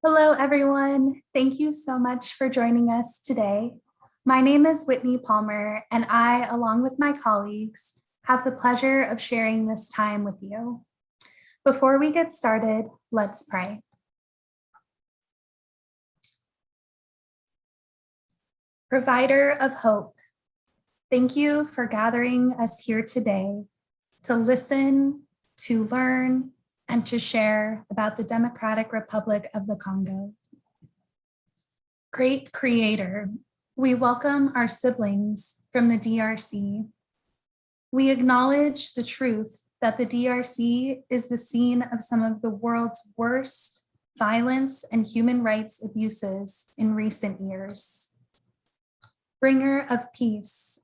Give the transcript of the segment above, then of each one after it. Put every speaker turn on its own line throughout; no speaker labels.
Hello, everyone. Thank you so much for joining us today. My name is Whitney Palmer, and I, along with my colleagues, have the pleasure of sharing this time with you. Before we get started, let's pray. Provider of hope, thank you for gathering us here today to listen, to learn, and to share about the Democratic Republic of the Congo. Great Creator, we welcome our siblings from the DRC. We acknowledge the truth that the DRC is the scene of some of the world's worst violence and human rights abuses in recent years. Bringer of peace,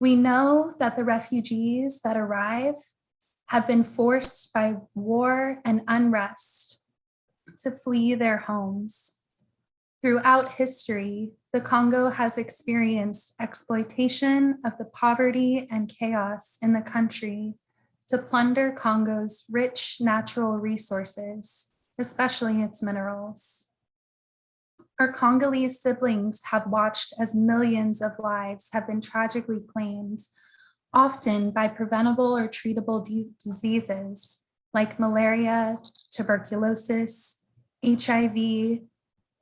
we know that the refugees that arrive have been forced by war and unrest to flee their homes. Throughout history, the Congo has experienced exploitation of the poverty and chaos in the country to plunder Congo's rich natural resources, especially its minerals. Our Congolese siblings have watched as millions of lives have been tragically claimed, often by preventable or treatable diseases like malaria, tuberculosis, HIV,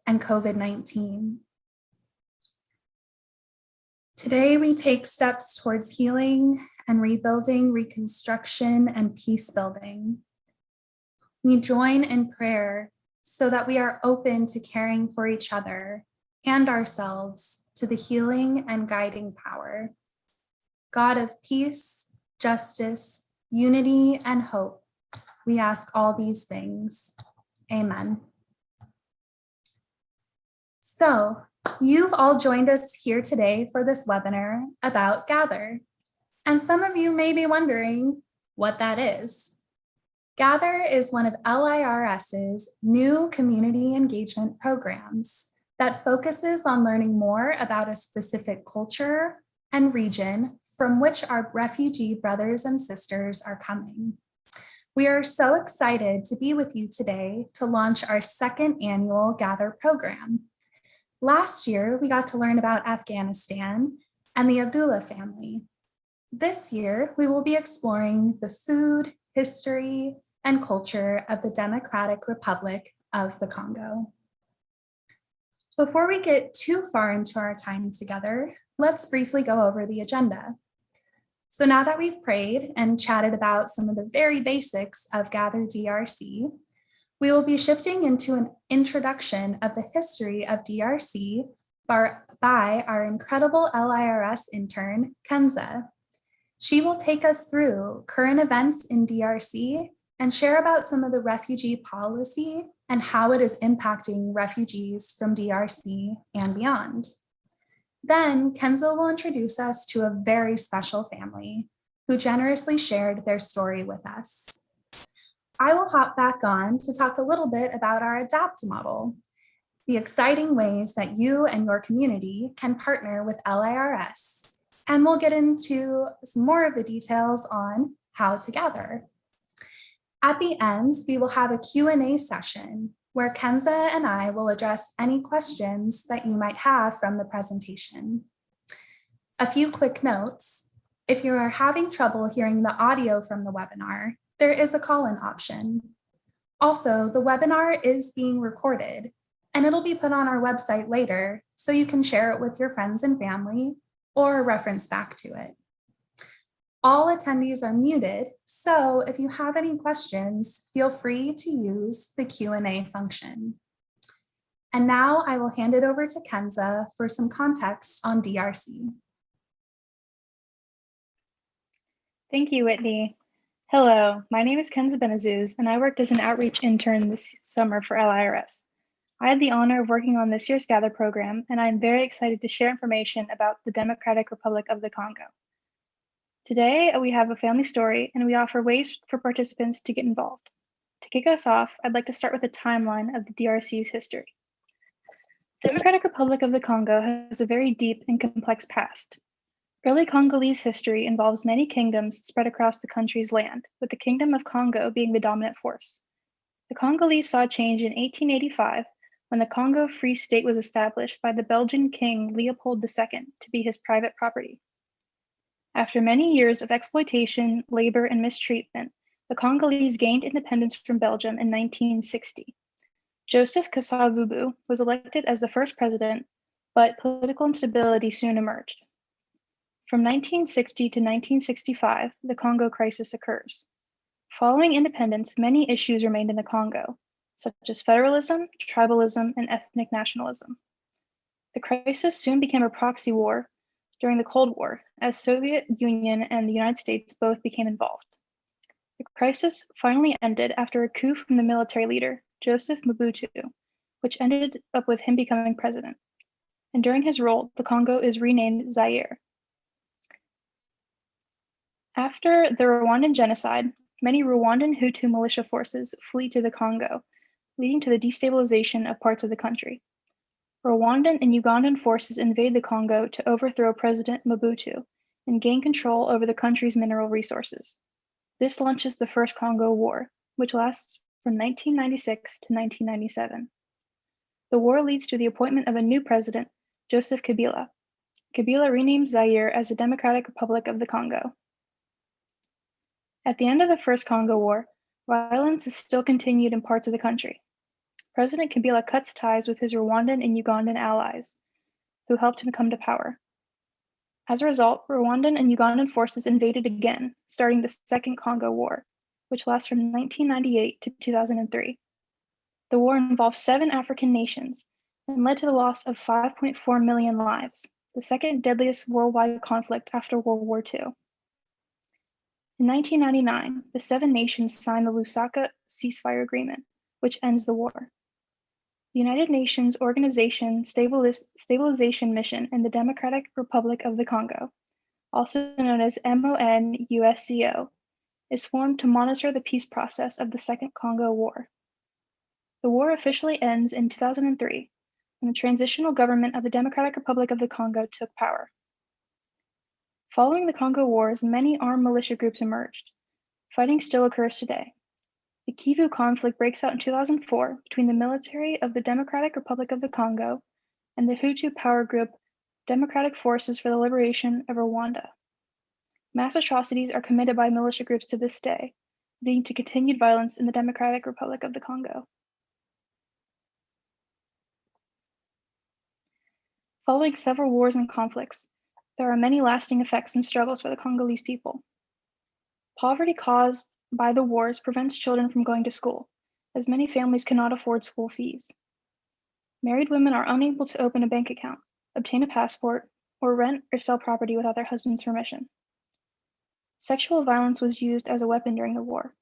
and COVID-19. Today, we take steps towards healing and rebuilding, reconstruction, and peace building. We join in prayer so that we are open to caring for each other and ourselves to the healing and guiding power. God of peace, justice, unity, and hope, we ask all these things. Amen. So, you've all joined us here today for this webinar about Gather. And some of you may be wondering what that is. Gather is one of LIRS's new community engagement programs that focuses on learning more about a specific culture and region from which our refugee brothers and sisters are coming. We are so excited to be with you today to launch our second annual Gather program. Last year, we got to learn about Afghanistan and the Abdullah family. This year, we will be exploring the food, history, and culture of the Democratic Republic of the Congo. Before we get too far into our time together, let's briefly go over the agenda. So now that we've prayed and chatted about some of the very basics of Gather DRC, we will be shifting into an introduction of the history of DRC by our incredible LIRS intern, Kenza. She will take us through current events in DRC and share about some of the refugee policy and how it is impacting refugees from DRC and beyond. Then Kenza will introduce us to a very special family who generously shared their story with us. I will hop back on to talk a little bit about our ADAPT model, the exciting ways that you and your community can partner with LIRS, and we'll get into some more of the details on how to gather. At the end, we will have a Q&A session where Kenza and I will address any questions that you might have from the presentation. A few quick notes. If you are having trouble hearing the audio from the webinar, there is a call-in option. Also, the webinar is being recorded, and it'll be put on our website later, so you can share it with your friends and family or reference back to it. All attendees are muted, so if you have any questions, feel free to use the Q&A function. And now I will hand it over to Kenza for some context on DRC.
Thank you, Whitney. Hello, my name is Kenza Benazuz, and I worked as an outreach intern this summer for LIRS. I had the honor of working on this year's Gather program, and I am very excited to share information about the Democratic Republic of the Congo. Today, we have a family story, and we offer ways for participants to get involved. To kick us off, I'd like to start with a timeline of the DRC's history. The Democratic Republic of the Congo has a very deep and complex past. Early Congolese history involves many kingdoms spread across the country's land, with the Kingdom of Congo being the dominant force. The Congolese saw change in 1885 when the Congo Free State was established by the Belgian King Leopold II to be his private property. After many years of exploitation, labor, and mistreatment, the Congolese gained independence from Belgium in 1960. Joseph Kasavubu was elected as the first president, but political instability soon emerged. From 1960 to 1965, the Congo crisis occurs. Following independence, many issues remained in the Congo, such as federalism, tribalism, and ethnic nationalism. The crisis soon became a proxy war during the Cold War, as Soviet Union and the United States both became involved. The crisis finally ended after a coup from the military leader, Joseph Mobutu, which ended up with him becoming president. And during his rule, the Congo is renamed Zaire. After the Rwandan genocide, many Rwandan Hutu militia forces flee to the Congo, leading to the destabilization of parts of the country. Rwandan and Ugandan forces invade the Congo to overthrow President Mobutu and gain control over the country's mineral resources. This launches the First Congo War, which lasts from 1996 to 1997. The war leads to the appointment of a new president, Joseph Kabila. Kabila renamed Zaire as the Democratic Republic of the Congo. At the end of the First Congo War, violence is still continued in parts of the country. President Kabila cuts ties with his Rwandan and Ugandan allies, who helped him come to power. As a result, Rwandan and Ugandan forces invaded again, starting the Second Congo War, which lasts from 1998 to 2003. The war involved 7 African nations and led to the loss of 5.4 million lives, the second deadliest worldwide conflict after World War II. In 1999, the 7 nations signed the Lusaka ceasefire agreement, which ends the war. The United Nations Organization Stabilization Mission in the Democratic Republic of the Congo, also known as MONUSCO, is formed to monitor the peace process of the Second Congo War. The war officially ends in 2003, when the transitional government of the Democratic Republic of the Congo took power. Following the Congo Wars, many armed militia groups emerged. Fighting still occurs today. The Kivu conflict breaks out in 2004 between the military of the Democratic Republic of the Congo and the Hutu power group Democratic Forces for the Liberation of Rwanda. Mass atrocities are committed by militia groups to this day, leading to continued violence in the Democratic Republic of the Congo. Following several wars and conflicts, there are many lasting effects and struggles for the Congolese people. Poverty caused by the wars prevents children from going to school, as many families cannot afford school fees. Married women are unable to open a bank account, obtain a passport, or rent or sell property without their husband's permission. Sexual violence was used as a weapon during the war,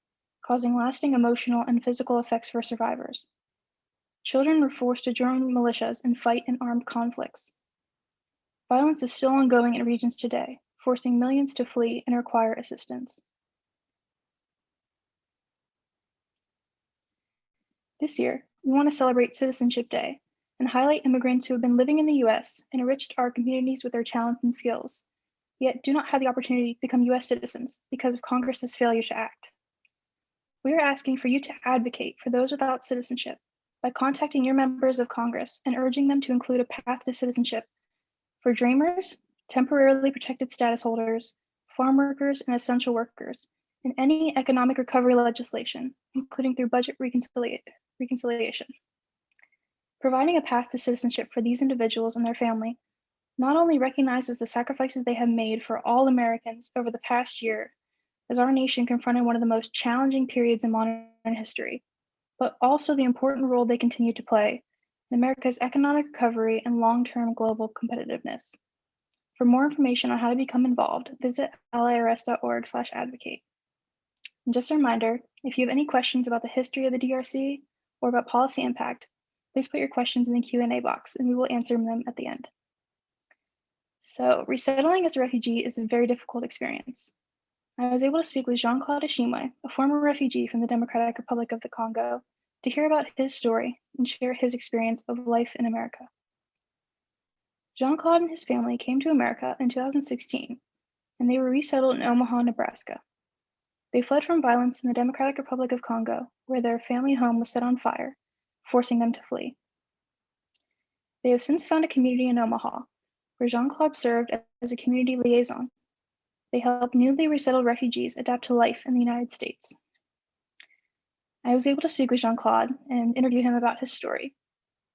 causing lasting emotional and physical effects for survivors. Children were forced to join militias and fight in armed conflicts. Violence is still ongoing in regions today, forcing millions to flee and require assistance. This year, we want to celebrate Citizenship Day and highlight immigrants who have been living in the US and enriched our communities with their talents and skills, yet do not have the opportunity to become US citizens because of Congress's failure to act. We are asking for you to advocate for those without citizenship by contacting your members of Congress and urging them to include a path to citizenship for Dreamers, temporarily protected status holders, farm workers, and essential workers in any economic recovery legislation, including through budget reconciliation. Providing a path to citizenship for these individuals and their family not only recognizes the sacrifices they have made for all Americans over the past year, as our nation confronted one of the most challenging periods in modern history, but also the important role they continue to play in America's economic recovery and long-term global competitiveness. For more information on how to become involved, visit lirs.org/advocate. And just a reminder, if you have any questions about the history of the DRC or about policy impact, please put your questions in the Q&A box and we will answer them at the end. So resettling as a refugee is a very difficult experience. I was able to speak with Jean-Claude Ashimwe, a former refugee from the Democratic Republic of the Congo, to hear about his story and share his experience of life in America. Jean-Claude and his family came to America in 2016, and they were resettled in Omaha, Nebraska. They fled from violence in the Democratic Republic of Congo, where their family home was set on fire, forcing them to flee. They have since found a community in Omaha, where Jean-Claude served as a community liaison. They help newly resettled refugees adapt to life in the United States. I was able to speak with Jean-Claude and interview him about his story.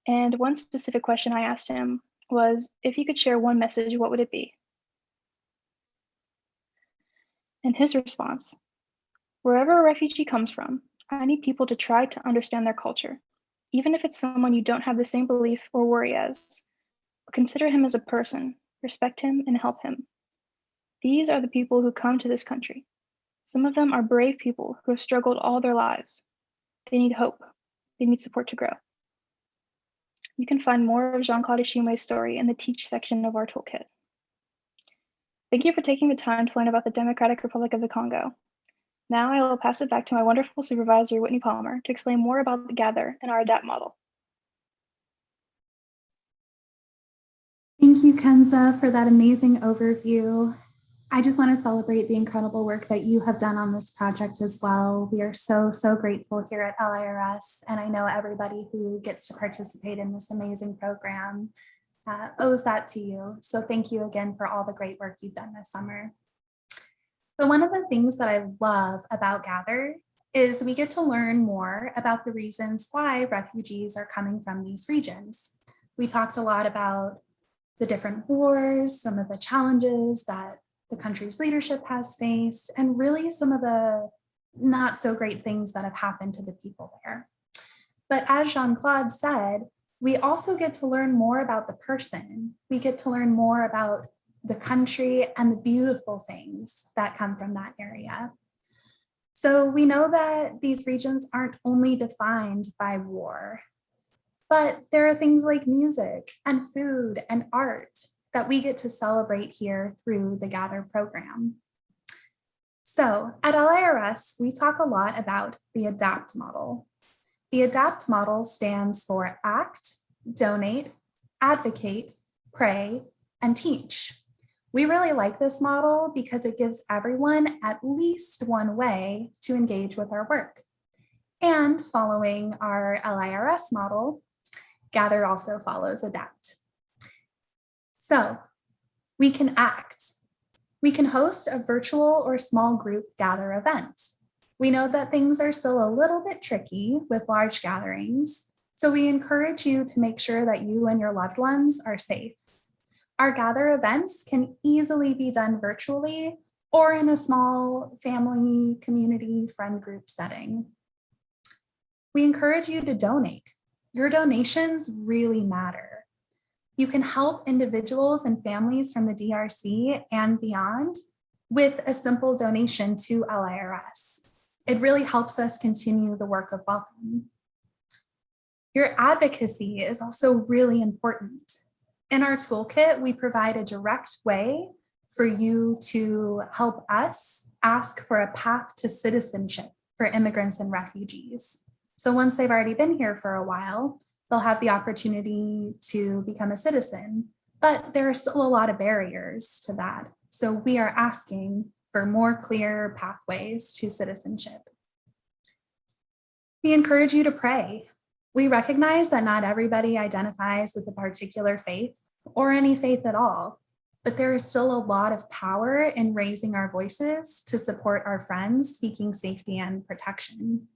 And one specific question I asked him was, if he could share one message, what would it be? And his response, wherever a refugee comes from, I need people to try to understand their culture, even if it's someone you don't have the same belief or worry as. Consider him as a person, respect him, and help him. These are the people who come to this country. Some of them are brave people who have struggled all their lives. They need hope. They need support to grow. You can find more of Jean-Claude Ishimwe's story in the Teach section of our toolkit. Thank you for taking the time to learn about the Democratic Republic of the Congo. Now I will pass it back to my wonderful supervisor, Whitney Palmer, to explain more about the Gather and our ADAPT model.
Thank you, Kenza, for that amazing overview. I just want to celebrate the incredible work that you have done on this project as well. We are so, so grateful here at LIRS, and I know everybody who gets to participate in this amazing program owes that to you. So thank you again for all the great work you've done this summer. So one of the things that I love about Gather is we get to learn more about the reasons why refugees are coming from these regions. We talked a lot about the different wars, some of the challenges that the country's leadership has faced, and really some of the not so great things that have happened to the people there. But as Jean-Claude said, we also get to learn more about the person. We get to learn more about the country and the beautiful things that come from that area. So we know that these regions aren't only defined by war, but there are things like music and food and art that we get to celebrate here through the Gather program. So at LIRS, we talk a lot about the ADAPT model. The ADAPT model stands for act, donate, advocate, pray, and teach. We really like this model because it gives everyone at least one way to engage with our work. And following our LIRS model, Gather also follows ADAPT. So we can act. We can host a virtual or small group Gather event. We know that things are still a little bit tricky with large gatherings, so we encourage you to make sure that you and your loved ones are safe. Our Gather events can easily be done virtually or in a small family, community, friend group setting. We encourage you to donate. Your donations really matter. You can help individuals and families from the DRC and beyond with a simple donation to LIRS. It really helps us continue the work of welcome. Your advocacy is also really important. In our toolkit, we provide a direct way for you to help us ask for a path to citizenship for immigrants and refugees. So once they've already been here for a while, they'll have the opportunity to become a citizen, but there are still a lot of barriers to that. So we are asking for more clear pathways to citizenship. We encourage you to pray. We recognize that not everybody identifies with a particular faith or any faith at all, but there is still a lot of power in raising our voices to support our friends seeking safety and protection.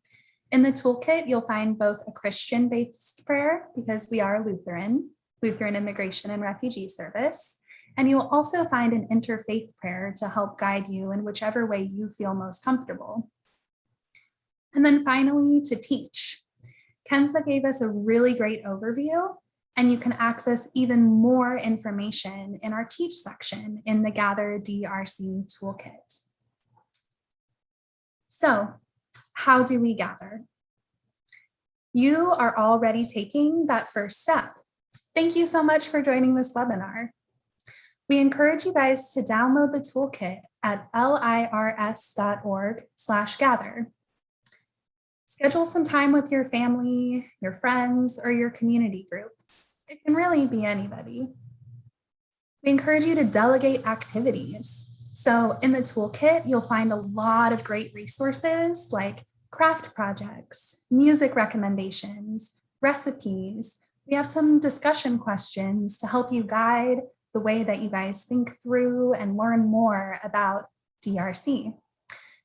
In the toolkit, you'll find both a Christian-based prayer, because we are Lutheran Immigration and Refugee Service, and you will also find an interfaith prayer to help guide you in whichever way you feel most comfortable. And then finally, to teach. Kenza gave us a really great overview, and you can access even more information in our Teach section in the Gather DRC toolkit. So, how do we gather? You are already taking that first step. Thank you so much for joining this webinar. We encourage you guys to download the toolkit at lirs.org/gather. Schedule some time with your family, your friends, or your community group. It can really be anybody. We encourage you to delegate activities. So in the toolkit, you'll find a lot of great resources like craft projects, music recommendations, recipes, We have some discussion questions to help you guide the way that you guys think through and learn more about DRC.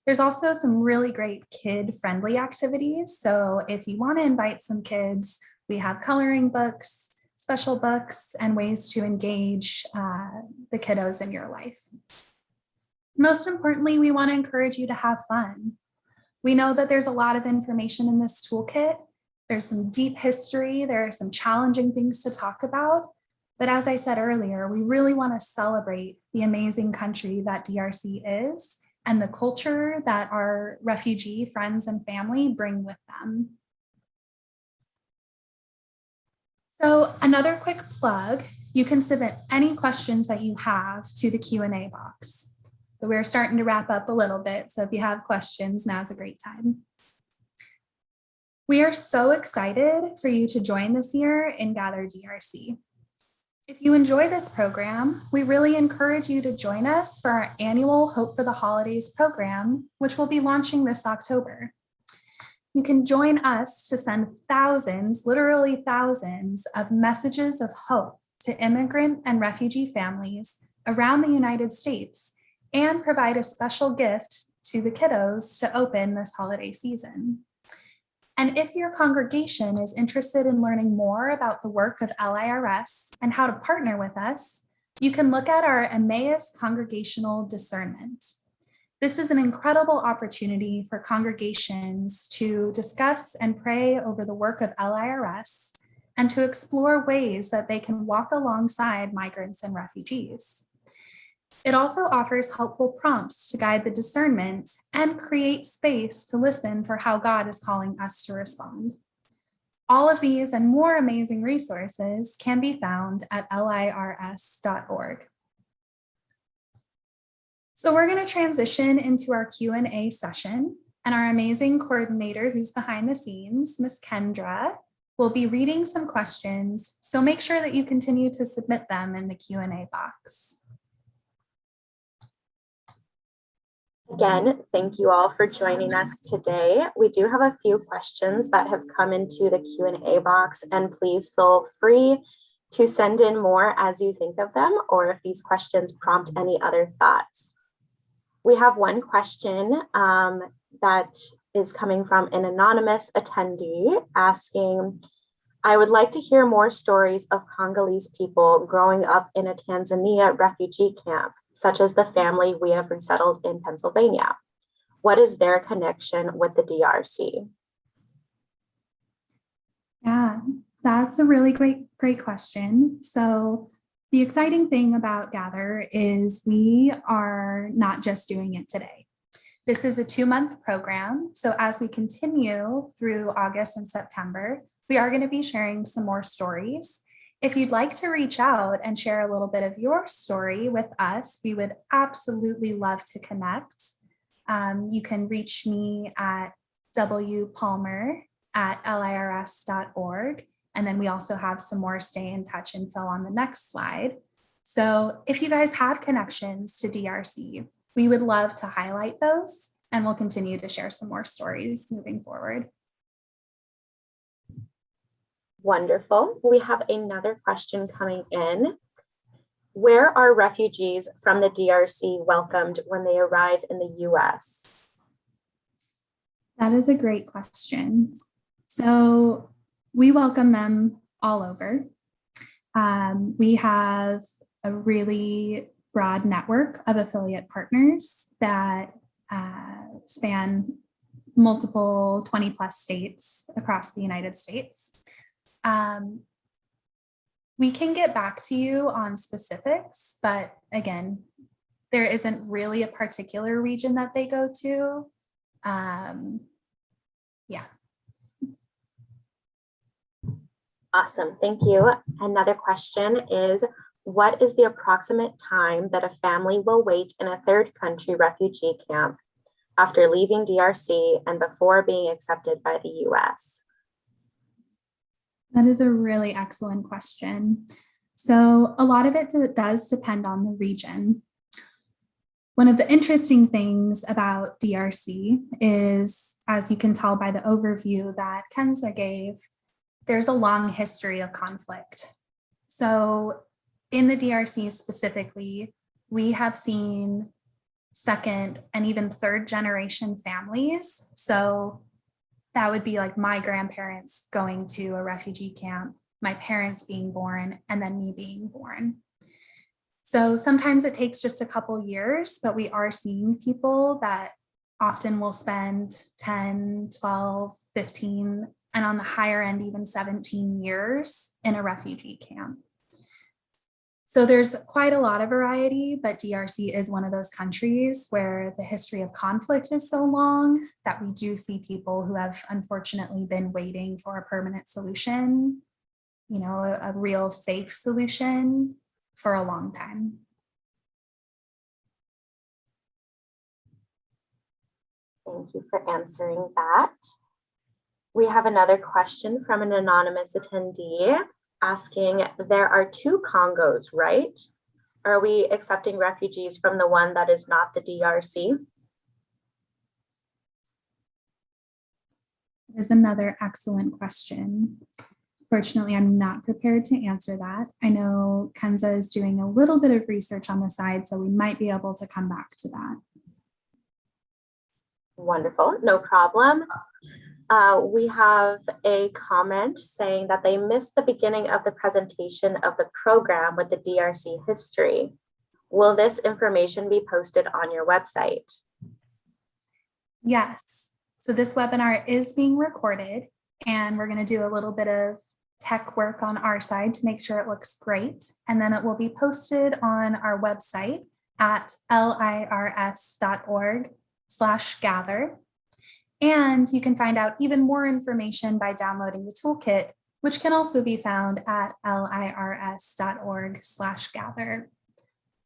There's also some really great kid-friendly activities. So if you want to invite some kids, we have coloring books, special books, and ways to engage the kiddos in your life. Most importantly, we want to encourage you to have fun. We know that there's a lot of information in this toolkit. There's some deep history. There are some challenging things to talk about. But as I said earlier, we really want to celebrate the amazing country that DRC is and the culture that our refugee friends and family bring with them. So another quick plug, you can submit any questions that you have to the Q&A box. So we're starting to wrap up a little bit. So if you have questions, now's a great time. We are so excited for you to join this year in Gather DRC. If you enjoy this program, we really encourage you to join us for our annual Hope for the Holidays program, which will be launching this October. You can join us to send thousands, literally thousands, of messages of hope to immigrant and refugee families around the United States and provide a special gift to the kiddos to open this holiday season. And if your congregation is interested in learning more about the work of LIRS and how to partner with us, you can look at our Emmaus Congregational Discernment. This is an incredible opportunity for congregations to discuss and pray over the work of LIRS and to explore ways that they can walk alongside migrants and refugees. It also offers helpful prompts to guide the discernment and create space to listen for how God is calling us to respond. All of these and more amazing resources can be found at lirs.org. So we're going to transition into our Q&A session, and our amazing coordinator who's behind the scenes, Ms. Kendra, will be reading some questions. So make sure that you continue to submit them in the Q&A box.
Again, thank you all for joining us today. We do have a few questions that have come into the Q&A box, and please feel free to send in more as you think of them, or if these questions prompt any other thoughts. We have one question that is coming from an anonymous attendee asking, I would like to hear more stories of Congolese people growing up in a Tanzania refugee camp, such as the family we have resettled in Pennsylvania. What is their connection with the DRC?
Yeah, that's a really great question. So the exciting thing about Gather is we are not just doing it today. This is a 2-month program. So as we continue through August and September, we are going to be sharing some more stories. If you'd like to reach out and share a little bit of your story with us, we would absolutely love to connect. You can reach me at wpalmer@lirs.org. And then we also have some more stay in touch info on the next slide. So if you guys have connections to DRC, we would love to highlight those, and we'll continue to share some more stories moving forward.
Wonderful. We have another question coming in. Where are refugees from the DRC welcomed when they arrive in the US?
That is a great question. So we welcome them all over. We have a really broad network of affiliate partners that span multiple 20 plus states across the United States. We can get back to you on specifics, but again, there isn't really a particular region that they go to. Yeah.
Awesome, thank you. Another question is, what is the approximate time that a family will wait in a third country refugee camp after leaving DRC and before being accepted by the US?
That is a really excellent question. So a lot of it does depend on the region. One of the interesting things about DRC is, as you can tell by the overview that Kenza gave, there's a long history of conflict. So in the DRC specifically, we have seen second and even third generation families. So that would be like my grandparents going to a refugee camp, my parents being born, and then me being born. So sometimes it takes just a couple years, but we are seeing people that often will spend 10, 12, 15, and on the higher end, even 17 years in a refugee camp. So there's quite a lot of variety, but DRC is one of those countries where the history of conflict is so long that we do see people who have unfortunately been waiting for a permanent solution, you know, a real safe solution for a long time.
Thank you for answering that. We have another question from an anonymous attendee asking, there are 2 Congos, right? Are we accepting refugees from the one that is not the DRC?
That is another excellent question. Fortunately, I'm not prepared to answer that. I know Kenza is doing a little bit of research on the side, so we might be able to come back to that.
Wonderful, no problem. We have a comment saying that they missed the beginning of the presentation of the program with the DRC history. Will this information be posted on your website?
Yes, so this webinar is being recorded and we're going to do a little bit of tech work on our side to make sure it looks great. And then it will be posted on our website at lirs.org/gather. And you can find out even more information by downloading the toolkit, which can also be found at lirs.org/gather.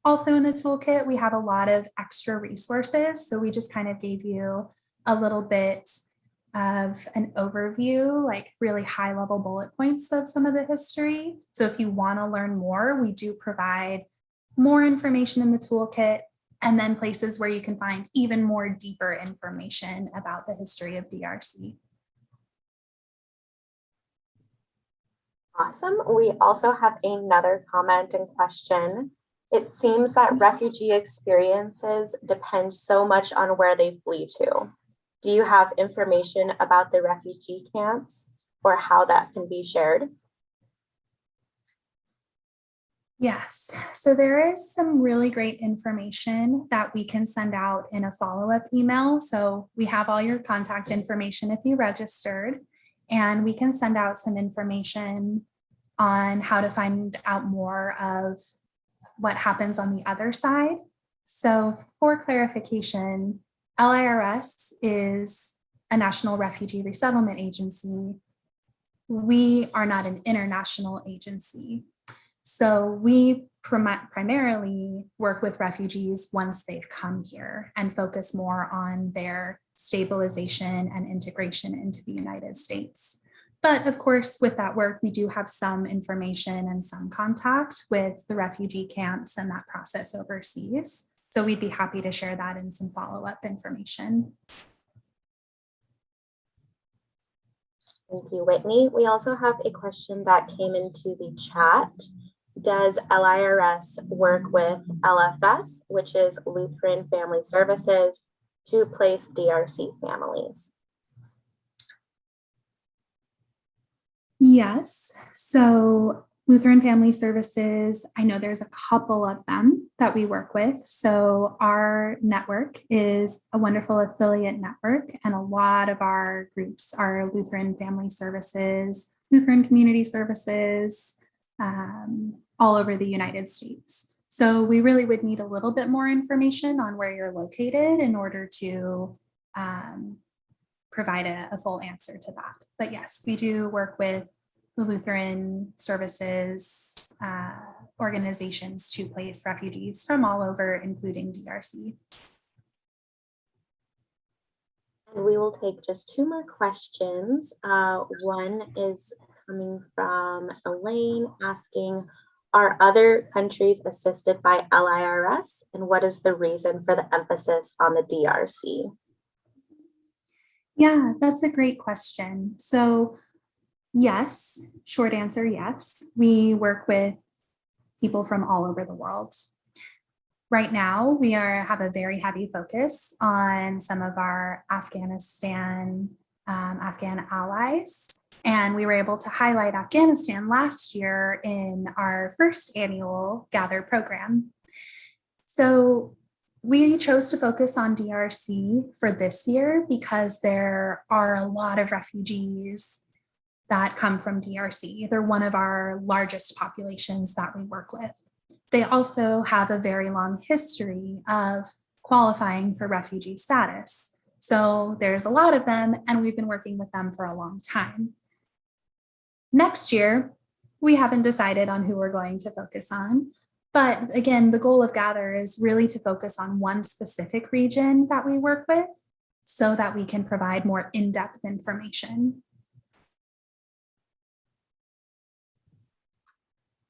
Also in the toolkit, we have a lot of extra resources. So we just kind of gave you a little bit of an overview, like really high level bullet points of some of the history. So if you want to learn more, we do provide more information in the toolkit, and then places where you can find even more deeper information about the history of DRC.
Awesome. We also have another comment and question. It seems that refugee experiences depend so much on where they flee to. Do you have information about the refugee camps or how that can be shared?
Yes, so there is some really great information that we can send out in a follow-up email. So we have all your contact information if you registered, and we can send out some information on how to find out more of what happens on the other side. So for clarification, LIRS is a national refugee resettlement agency. We are not an international agency. So we primarily work with refugees once they've come here and focus more on their stabilization and integration into the United States. But of course, with that work, we do have some information and some contact with the refugee camps and that process overseas. So we'd be happy to share that in some follow-up information.
Thank you, Whitney. We also have a question that came into the chat. Does LIRS work with LFS, which is Lutheran Family Services, to place DRC families?
Yes, so Lutheran Family Services, I know there's a couple of them that we work with. So our network is a wonderful affiliate network, and a lot of our groups are Lutheran Family Services, Lutheran Community Services, all over the United States. So we really would need a little bit more information on where you're located in order to provide a full answer to that. But yes, we do work with the Lutheran services organizations to place refugees from all over, including DRC.
And we will take just 2 more questions. One is coming from Elaine asking, are other countries assisted by LIRS, and what is the reason for the emphasis on the DRC?
Yeah, that's a great question. So Yes, short answer, yes. We work with people from all over the world. Right now, we have a very heavy focus on some of our Afghan allies. And we were able to highlight Afghanistan last year in our first annual Gather program. So we chose to focus on DRC for this year because there are a lot of refugees that come from DRC. They're one of our largest populations that we work with. They also have a very long history of qualifying for refugee status. So there's a lot of them, and we've been working with them for a long time. Next year, we haven't decided on who we're going to focus on. But again, the goal of Gather is really to focus on one specific region that we work with so that we can provide more in-depth information.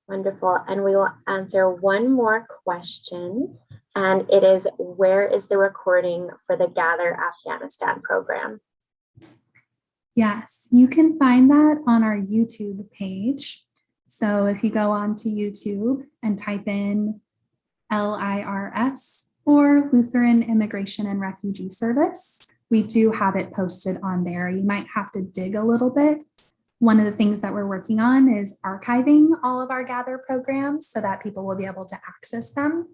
Wonderful. And we will answer one more question. And it is, where is the recording for the Gather Afghanistan program?
Yes, you can find that on our YouTube page. So if you go on to YouTube and type in LIRS or Lutheran Immigration and Refugee Service, we do have it posted on there. You might have to dig a little bit. One of the things that we're working on is archiving all of our Gather programs so that people will be able to access them.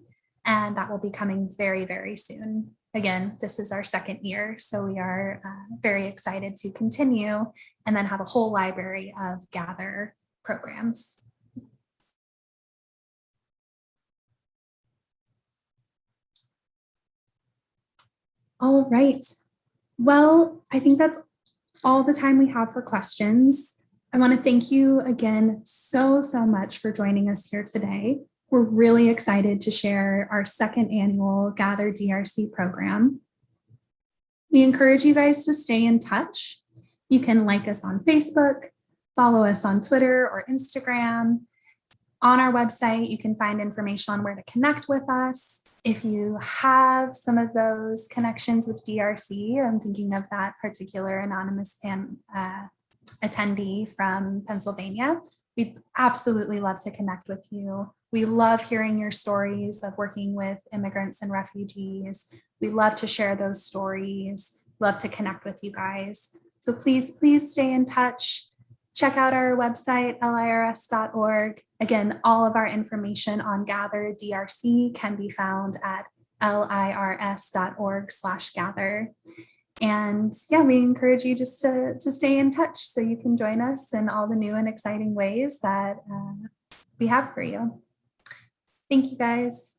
And that will be coming very, very soon. Again, this is our second year, so we are very excited to continue and then have a whole library of Gather programs. All right. Well, I think that's all the time we have for questions. I want to thank you again so much for joining us here today. We're really excited to share our second annual Gather DRC program. We encourage you guys to stay in touch. You can like us on Facebook, follow us on Twitter or Instagram. On our website, you can find information on where to connect with us. If you have some of those connections with DRC, I'm thinking of that particular anonymous attendee from Pennsylvania, we'd absolutely love to connect with you. We love hearing your stories of working with immigrants and refugees. We love to share those stories, love to connect with you guys. So please stay in touch. Check out our website, lirs.org. Again, all of our information on Gather DRC can be found at lirs.org/gather. And yeah, we encourage you just to stay in touch so you can join us in all the new and exciting ways that we have for you. Thank you, guys.